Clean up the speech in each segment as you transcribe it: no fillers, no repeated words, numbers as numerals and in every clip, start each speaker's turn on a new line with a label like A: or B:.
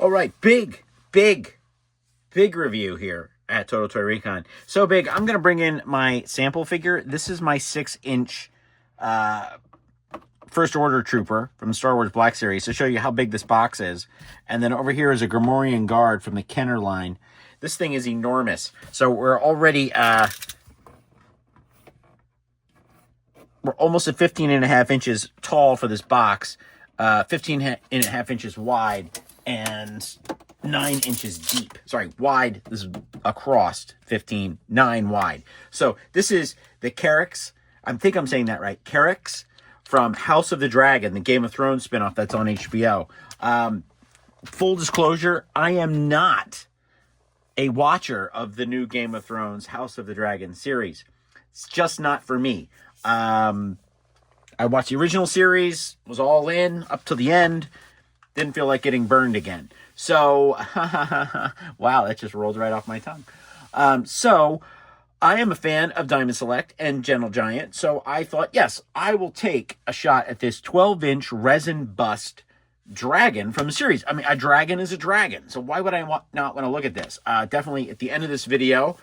A: All right, big review here at Total Toy Recon. So big, I'm going to bring in my sample figure. This is my 6-inch First Order Trooper from the Star Wars Black Series to show you how big this box is. And then over here is a Gromorian Guard from the Kenner line. This thing is enormous. So we're already... we're almost at 15.5 inches tall for this box, 15.5 inches wide, and 9 inches deep. Sorry, wide. This is across 9 wide. So this is the Caraxes. I think I'm saying that right. Caraxes from House of the Dragon, the Game of Thrones spinoff that's on HBO. Full disclosure, I am not a watcher of the new Game of Thrones House of the Dragon series. It's just not for me. I watched the original series, was all in up to the end, didn't feel like getting burned again. So, wow, that just rolled right off my tongue. So, I am a fan of Diamond Select and Gentle Giant, so I thought, yes, I will take a shot at this 12-inch resin bust dragon from the series. I mean, a dragon is a dragon, so why would I not want to look at this? Definitely at the end of this video,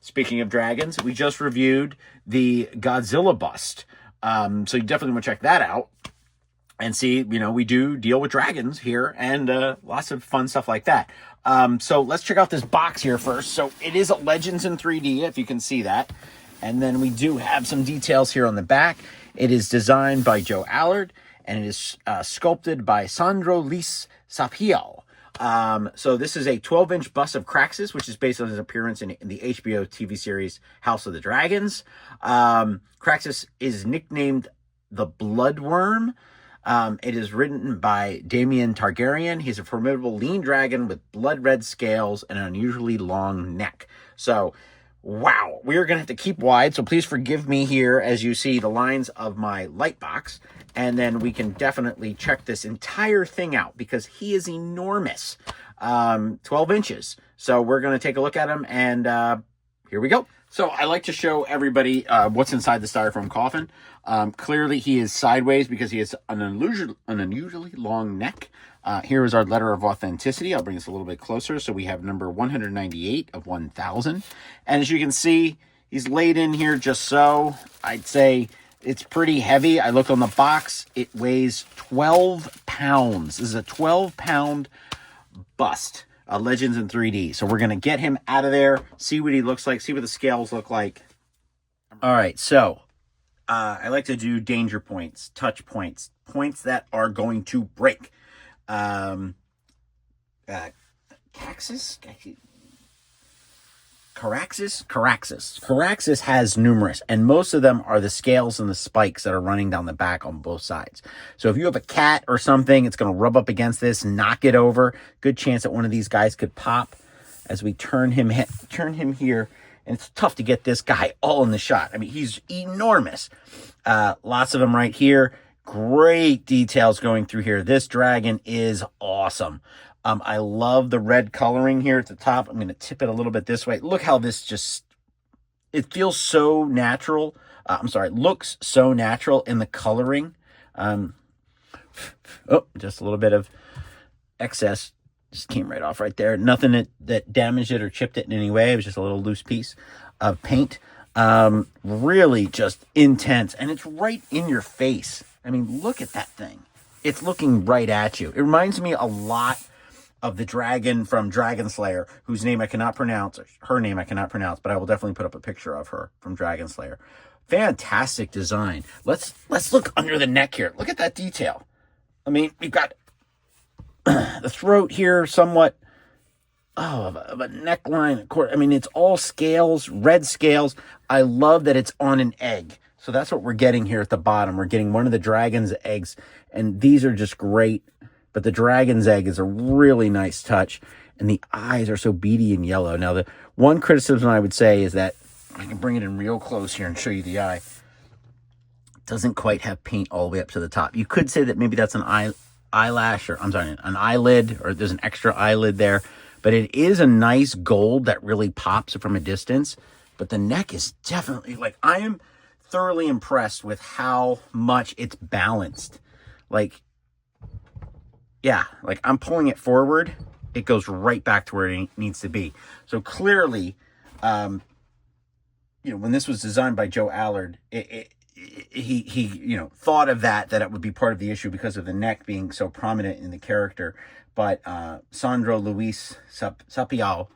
A: speaking of dragons, we just reviewed the Godzilla bust. So you definitely want to check that out and see, you know, we do deal with dragons here and lots of fun stuff like that. So let's check out this box here first. So it is a Legends in 3D, if you can see that. And then we do have some details here on the back. It is designed by Joe Allard and it is sculpted by Sandro Luis Sampaio. So this is a 12-inch bust of Caraxes, which is based on his appearance in the HBO TV series House of the Dragons. Caraxes is nicknamed the Bloodworm. It is written by Daemon Targaryen. He's a formidable lean dragon with blood-red scales and an unusually long neck. So, wow, we are going to have to keep wide, so please forgive me here as you see the lines of my light box. And then we can definitely check this entire thing out because he is enormous. 12 inches. So we're going to take a look at him and here we go. So I like to show everybody what's inside the styrofoam coffin. Clearly he is sideways because he has an unusually long neck. Here is our letter of authenticity. I'll bring this a little bit closer. So we have number 198 of 1,000. And as you can see, he's laid in here just so. I'd say it's pretty heavy. I looked on the box. It weighs 12 pounds. This is a 12-pound bust. Legends in 3D. So we're going to get him out of there, see what he looks like, see what the scales look like. All right, so I like to do danger points, touch points, points that are going to break. Caraxes has numerous, and most of them are the scales and the spikes that are running down the back on both sides. So if you have a cat or something, it's going to rub up against this, knock it over. Good chance that one of these guys could pop as we turn him here. And it's tough to get this guy all in the shot. I mean, he's enormous. Lots of them right here. Great details going through here. This dragon is awesome. I love the red coloring here at the top. I'm going to tip it a little bit this way. Look how this just, it feels so natural. It looks so natural in the coloring. Just a little bit of excess. Just came right off right there. Nothing that damaged it or chipped it in any way. It was just a little loose piece of paint. Really just intense. And it's right in your face. I mean, look at that thing. It's looking right at you. It reminds me a lot of the dragon from Dragon Slayer, whose name I cannot pronounce, or her name I cannot pronounce, but I will definitely put up a picture of her from Dragon Slayer. Fantastic design. Let's look under the neck here. Look at that detail. I mean, you've got the throat here somewhat of a neckline. I mean, it's all scales, red scales. I love that it's on an egg. So that's what we're getting here at the bottom. We're getting one of the dragon's eggs, and these are just great. But the dragon's egg is a really nice touch, and the eyes are so beady and yellow. Now, the one criticism I would say is that I can bring it in real close here and show you the eye. It doesn't quite have paint all the way up to the top. You could say that maybe that's an eyelash, or an eyelid, or there's an extra eyelid there. But it is a nice gold that really pops from a distance. But the neck is definitely, like, I am thoroughly impressed with how much it's balanced. Like, yeah, like I'm pulling it forward it goes right back to where it needs to be. So clearly, when this was designed by Joe Allard, he thought of that it would be part of the issue because of the neck being so prominent in the character. But Sandro Luis Sampaio,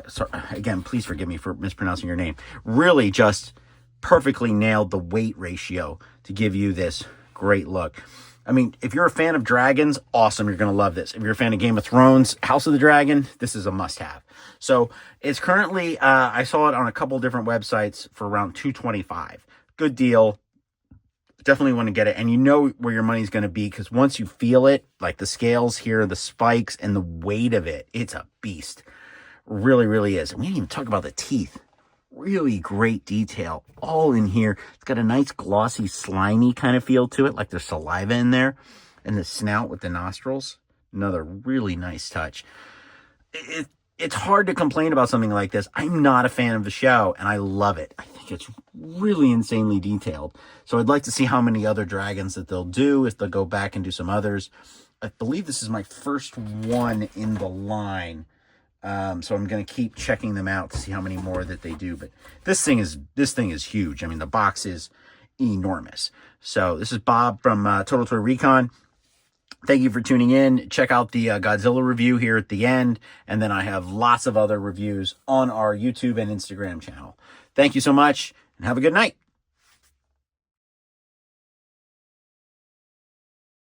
A: sorry, again, please forgive me for mispronouncing your name, really just perfectly nailed the weight ratio to give you this great look. I mean, if you're a fan of dragons, awesome, you're going to love this. If you're a fan of Game of Thrones, House of the Dragon, this is a must-have. So it's currently, I saw it on a couple different websites for around $225. Good deal. Definitely want to get it. And you know where your money's going to be, because once you feel it, like the scales here, the spikes, and the weight of it, it's a beast. Really, really is. And we didn't even talk about the teeth. Really great detail all in here. It's got a nice glossy, slimy kind of feel to it, like there's saliva in there. And the snout with the nostrils, another really nice touch. It's hard to complain about something like this. I'm not a fan of the show, and I love it. I think it's really insanely detailed. So I'd like to see how many other dragons that they'll do, if they'll go back and do some others. I believe this is my first one in the line. So I'm going to keep checking them out to see how many more that they do. But this thing is huge. I mean, the box is enormous. So this is Bob from Total Toy Recon. Thank you for tuning in. Check out the Godzilla review here at the end. And then I have lots of other reviews on our YouTube and Instagram channel. Thank you so much, and have a good night.